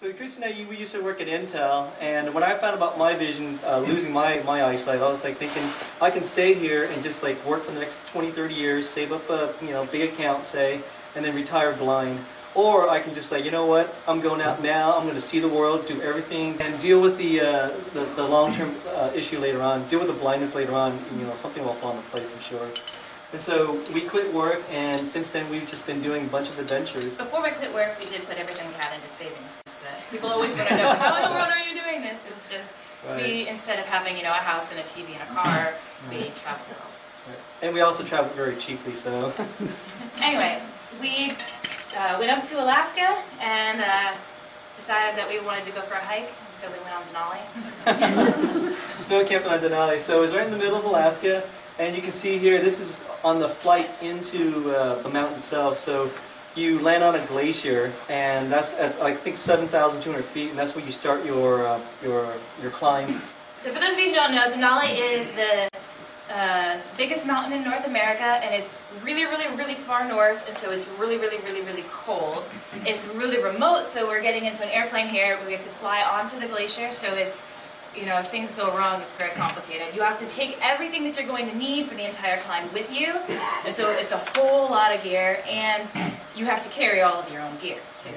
So Christi and I, we used to work at Intel, and when I found about my vision, losing my eyesight, I was like thinking, I can stay here and just like work for the next 20, 30 years, save up a big account, say, and then retire blind. Or I can just say, you know what, I'm going out now, I'm going to see the world, do everything, and deal with the long-term issue later on, deal with the blindness later on, and, something will fall into place, I'm sure. And so we quit work, and since then we've just been doing a bunch of adventures. Before we quit work, we did put everything we had into savings. So that people always want to know, how in the world are you doing this? It's just, we, instead of having, a house and a TV and a car, we travel the world. Right. And we also travel very cheaply, so. Anyway, we went up to Alaska and decided that we wanted to go for a hike, and so we went on Denali. Snow camping on Denali. So it was right in the middle of Alaska. And you can see here, this is on the flight into the mountain itself. So you land on a glacier, and that's at I think 7,200 feet, and that's where you start your climb. So for those of you who don't know, Denali is the biggest mountain in North America, and it's really, really, really far north, and so it's really, really, really, really cold. It's really remote, so we're getting into an airplane here. We get to fly onto the glacier, so it's if things go wrong, it's very complicated. You have to take everything that you're going to need for the entire climb with you, and so it's a whole lot of gear, and you have to carry all of your own gear, too.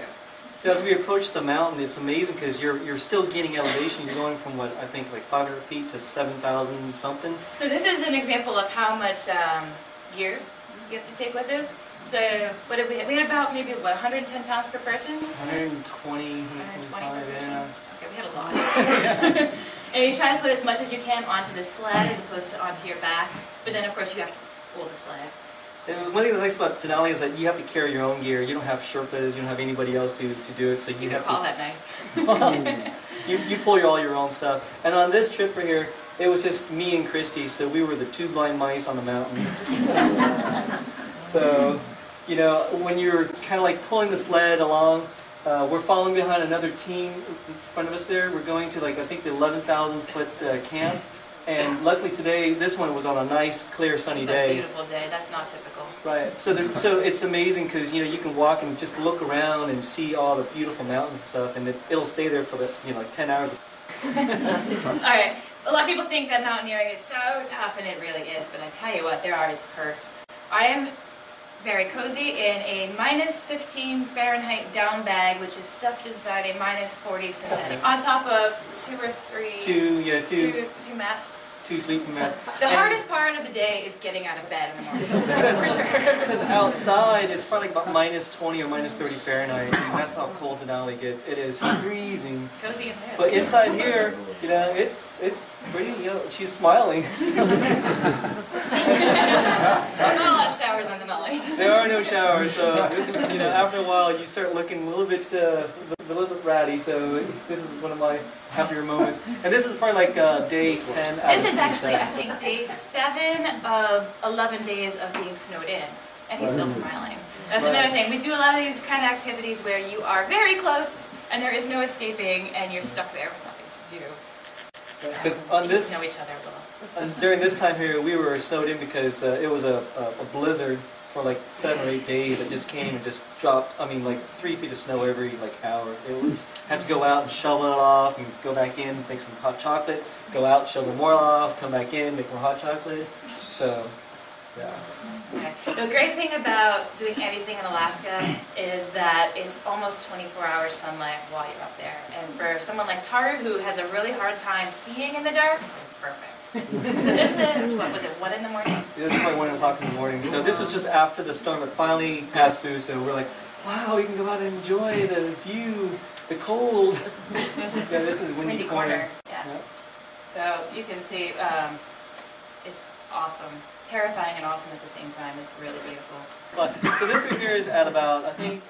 So as we approach the mountain, it's amazing because you're still gaining elevation. You're going from, what, I think like 500 feet to 7,000 something. So this is an example of how much gear you have to take with you. So what did we have? We had about maybe, what, 110 pounds per person? 120, 125, yeah. Okay, we had a lot. And you try to put as much as you can onto the sled as opposed to onto your back, but then of course you have to pull the sled. And one thing that's nice about Denali is that you have to carry your own gear. You don't have Sherpas, you don't have anybody else to do it, so you have to call that nice. you pull all your own stuff. And on this trip right here, it was just me and Christi, so we were the two blind mice on the mountain. So, when you're kind of like pulling the sled along, we're following behind another team in front of us there. We're going to I think the 11,000 foot camp. And luckily today, this one was on a nice, clear, sunny day. It's a beautiful day. That's not typical. Right. So it's amazing because you can walk and just look around and see all the beautiful mountains and stuff, and it'll stay there for like 10 hours. All right. A lot of people think that mountaineering is so tough, and it really is. But I tell you what, there are its perks. I am very cozy in a -15 Fahrenheit down bag, which is stuffed inside a -40 synthetic, on top of two mats. 2 sleeping mats. The hardest part of the day is getting out of bed in the morning. Because outside it's probably about -20 or -30 Fahrenheit, and that's how cold Denali gets. It is freezing. It's cozy in there. But inside here, it's pretty. She's smiling. There's not a lot of showers on Denali. There are no showers, so this is after a while you start looking a little bit ratty. So this is one of my happier moments. And this is probably like day 10. This is actually, I think, day 7 of 11 days of being snowed in, and he's still smiling. That's another thing. We do a lot of these kind of activities where you are very close, and there is no escaping, and you're stuck there with nothing to do. Because on this, know each other well. During this time here, we were snowed in because it was a blizzard for like 7 or 8 days. It just came and just dropped. I mean, like 3 feet of snow every hour. It was had to go out and shovel it off, and go back in, make some hot chocolate. Go out, shovel more off, come back in, make more hot chocolate. So, yeah. Okay. The great thing about doing anything in Alaska is that it's almost 24-hour sunlight while you're up there. And for someone like Tauru, who has a really hard time seeing in the dark, this is perfect. So this is, what was it, 1 in the morning? This is probably 1 o'clock in the morning. So this was just after the storm had finally passed through, so we're like, wow, we can go out and enjoy the view, the cold. Yeah, this is Windy Corner. Yeah. Yep. So you can see it's awesome. Terrifying and awesome at the same time. It's really beautiful. So this right here is at about, I think,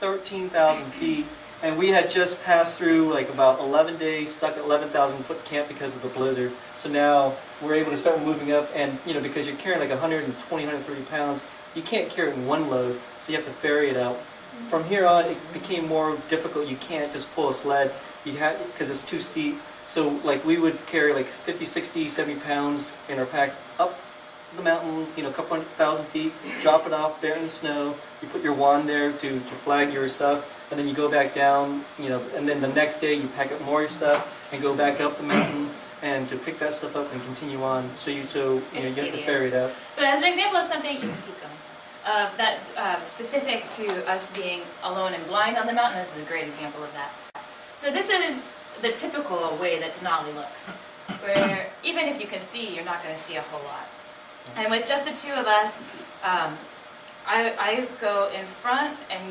13,000 feet. And we had just passed through like about 11 days, stuck at 11,000 foot camp because of the blizzard. So now we're able to start moving up, and because you're carrying like 120, 130 pounds, you can't carry it in one load, so you have to ferry it out. From here on, it became more difficult. You can't just pull a sled, because it's too steep. So like we would carry like 50, 60, 70 pounds in our packs up the mountain, you know, a couple 100,000 feet, drop it off there in the snow, you put your wand there to flag your stuff, and then you go back down, you know, and then the next day you pack up more of your stuff and go back up the mountain and to pick that stuff up and continue on. So you know, you have to ferry it up. But as an example of something, you can keep going, that's specific to us being alone and blind on the mountain, this is a great example of that. So this is the typical way that Denali looks, where even if you can see, you're not going to see a whole lot. And with just the two of us, I go in front and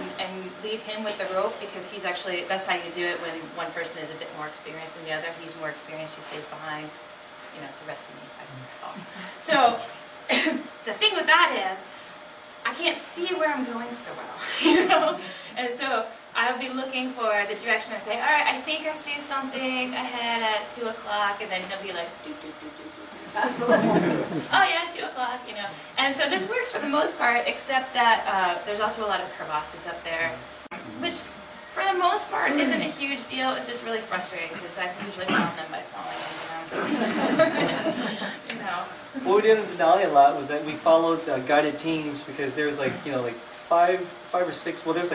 lead him with the rope, because he's actually, that's how you do it when one person is a bit more experienced than the other. He's more experienced, he stays behind. You know, to rescue me if I can fall. So the thing with that is, I can't see where I'm going so well, you know? And so I'll be looking for the direction. I say, all right, I think I see something ahead at 2 o'clock, and then he'll be like, doo, doo, doo, doo, doo. Oh yeah, it's 2 o'clock, you know. And so this works for the most part, except that there's also a lot of crevasses up there, which for the most part isn't a huge deal. It's just really frustrating because I've usually found them by falling into you know. What we did in Denali a lot was that we followed guided teams, because there's like, you know, like five or six. Well, there's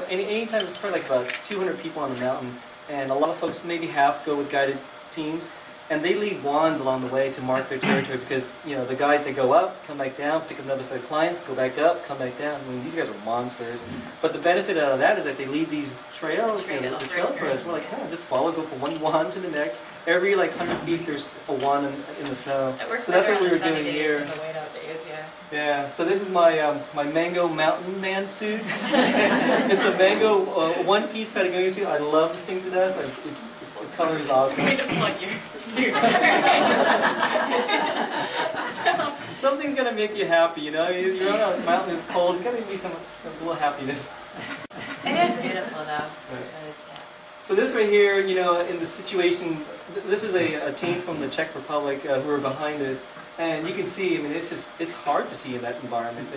anytime it's probably like about 200 people on the mountain, and a lot of folks, maybe half, go with guided teams. And they leave wands along the way to mark their territory, because, you know, the guides, they go up, come back down, pick up another set of clients, go back up, come back down. I mean, these guys are monsters. But the benefit out of that is that they leave these trails, you know, the trail for us. We're like, oh, just follow, go from one wand to the next. Every like 100 feet, there's a wand in the snow. So that's what we were doing here. Yeah. So this is my my mango mountain man suit. It's a mango one-piece Patagonia suit. I love this thing to death. Like, the color is awesome. Way to plug your suit. Something's gonna make you happy, you know. You're on a mountain, it's cold. It's gotta be a little happiness. It is beautiful, though. Right. Yeah. So this right here, you know, in the situation, this is a team from the Czech Republic who are behind us, and you can see. I mean, it's hard to see in that environment.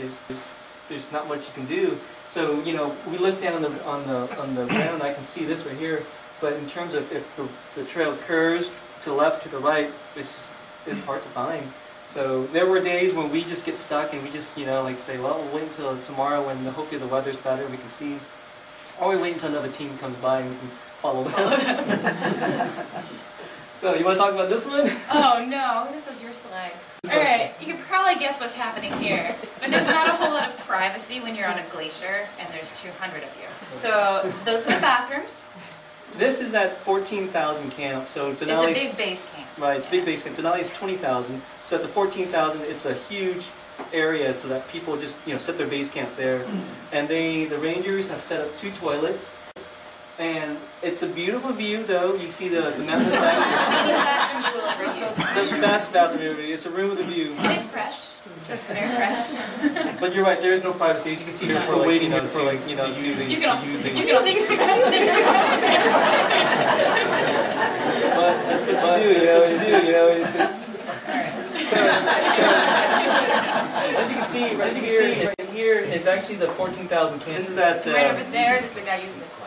There's not much you can do. So, you know, we look down on the ground. I can see this right here. But in terms of if the trail curves to the left, to the right, it's hard to find. So there were days when we just get stuck and we just, you know, like say, well, we'll wait until tomorrow when hopefully the weather's better, we can see. Or we wait until another team comes by and we can follow them. So you want to talk about this one? Oh no, this was your slide. Alright, you can probably guess what's happening here. But there's not a whole lot of privacy when you're on a glacier and there's 200 of you. So those are the bathrooms. This is at 14,000 camp, so Denali's... It's a big base camp. Right, it's a big base camp. Denali is 20,000, so at the 14,000, it's a huge area so that people just, you know, set their base camp there. And the rangers have set up 2 toilets, and it's a beautiful view, though. You see the mountains back. The best bathroom ever. It's a room with a view. It is fresh. It's very fresh. But you're right, there is no privacy. As you can see, they're for waiting for like, you know, using. You can also see. But that's what you do, you know, it's so as you can see, right here is actually the 14,000 camp. This is at... right over there is the guy using the toilet.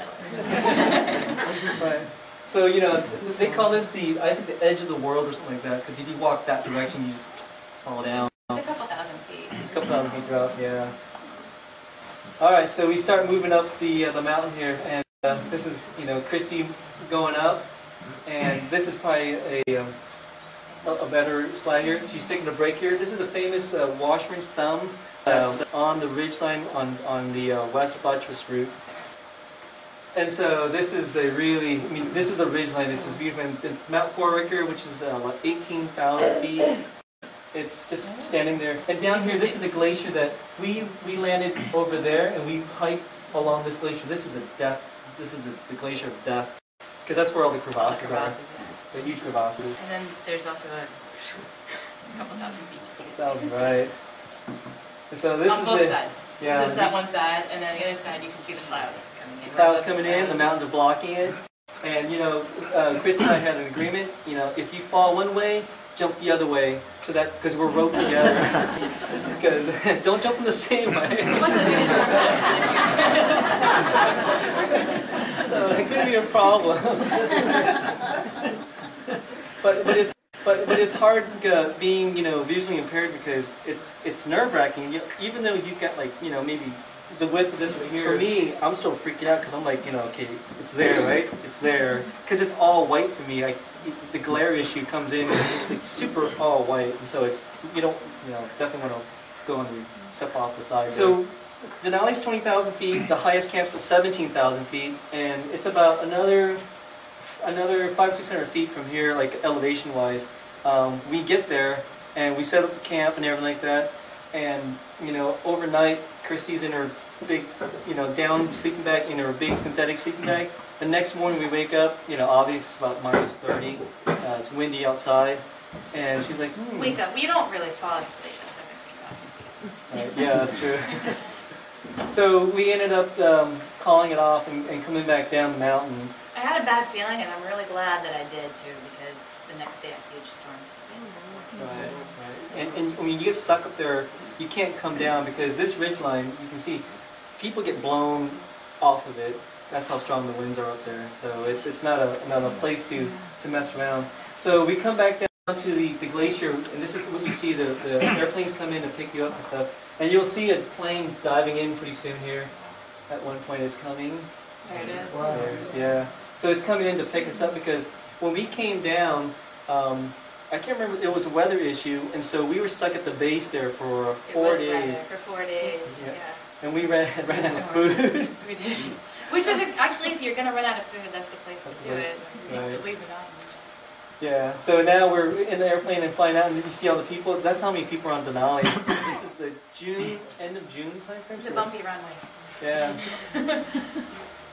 Right. So, you know, they call this I think the edge of the world or something like that, because if you walk that direction, you just fall down. It's a couple thousand feet. It's a couple thousand feet drop, yeah. Alright, so we start moving up the mountain here, and this is, you know, Christi going up, and this is probably a better slide here. She's taking a break here. This is a famous Washburn's Thumb that's on the ridgeline on the West Buttress route. And so this is a really, I mean, this is the ridgeline. This is beautiful. And it's Mount Foraker, which is like 18,000 feet. It's just standing there. And down here, this is the glacier that we landed over there, and we hiked along this glacier. This is the death. This is the glacier of death, because that's where all the crevasses are. Yeah. The huge crevasses. And then there's also a couple thousand feet. Just 1,000, right? And so this on is both sides. Yeah. This is that one side, and then the other side you can see the clouds coming in. Clouds coming in, the mountains are blocking it. And, you know, Christi and I had an agreement, you know, if you fall one way, jump the other way, so that, because we're roped together. Because don't jump in the same way. So it could be a problem. but it's but it's hard being visually impaired because it's nerve-wracking. Even though you've got like maybe the width of this right here. For me, I'm still freaking out because I'm like okay, it's there, right? It's there because it's all white for me. The glare issue comes in and it's like super all white, and so it's you don't definitely want to go and step off the side. So Denali's 20,000 feet. The highest camp's at 17,000 feet, and it's about another 500-600 feet from here, like elevation-wise. We get there and we set up the camp and everything like that, and overnight Christy's in her big, down sleeping bag, in her big synthetic sleeping bag. The next morning we wake up, obviously it's about -30. It's windy outside, and she's like, Wake up. We don't really fall asleep at 17,000 feet. Yeah, that's true. So we ended up calling it off and coming back down the mountain. I had a bad feeling, and I'm really glad that I did too, because the next day a huge storm. Right. And when you get stuck up there, you can't come down because this ridge line, you can see, people get blown off of it. That's how strong the winds are up there. So it's not a place to mess around. So we come back down to the glacier, and this is what you see, the airplanes come in to pick you up and stuff. And you'll see a plane diving in pretty soon here. At one point it's coming. There it is. Wow. Yeah. So it's coming in to pick us up because when we came down, I can't remember, it was a weather issue, and so we were stuck at the base there for 4 days. For 4 days, yeah. And we ran out of food. We did. Which is actually, if you're going to run out of food, that's the place to do it. Right. To leave it on. Yeah, so now we're in the airplane and flying out, and you see all the people. That's how many people are on Denali. This is the end of June time frame. It's a bumpy runway. Yeah.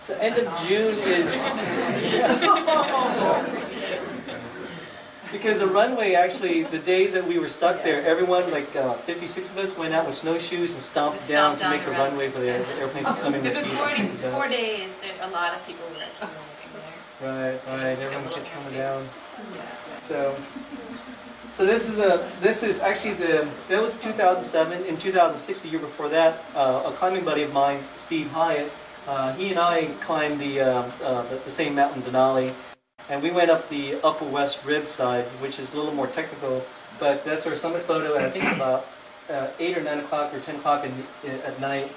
So end of June is... Because the runway, actually, the days that we were stuck there, everyone, like 56 of us, went out with snowshoes and stomped down to make the runway for the airplanes to come in. Because with 4 days, a lot of people were accumulating there. Right. Everyone kept coming down. So this is actually that was 2007. In 2006, the year before that, a climbing buddy of mine, Steve Hyatt, he and I climbed the same mountain, Denali. And we went up the upper west rib side, which is a little more technical, but that's our summit photo, and I think about 8 or 9 o'clock or 10 o'clock at night,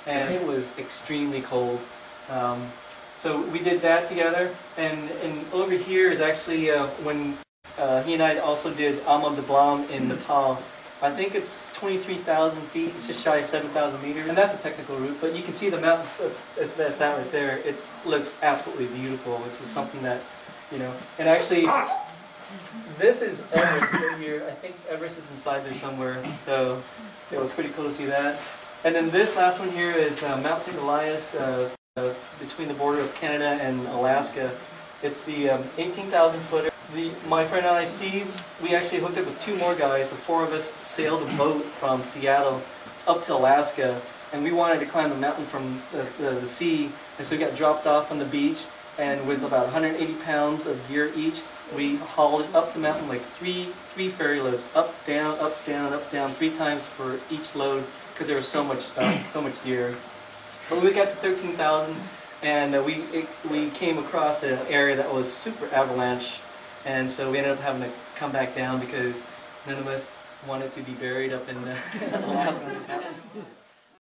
and it was extremely cold. So we did that together, and over here is actually when he and I also did Amon de Blanc in Nepal. I think it's 23,000 feet, it's just shy of 7,000 meters, and that's a technical route, but you can see the mountains, that's that right there. It looks absolutely beautiful. It's just something that, and actually, this is Everest right here. I think Everest is inside there somewhere, so it was pretty cool to see that. And then this last one here is Mount St. Elias, between the border of Canada and Alaska. It's the 18,000 footer. My friend and I, Steve, we actually hooked up with 2 more guys. The 4 of us sailed a boat from Seattle up to Alaska, and we wanted to climb the mountain from the sea, and so we got dropped off on the beach. And with about 180 pounds of gear each, we hauled it up the mountain like three ferry loads, up, down, 3 times for each load, because there was so much stuff, so much gear. But we got to 13,000, and we came across an area that was super avalanche, and so we ended up having to come back down because none of us wanted to be buried up in Alaska.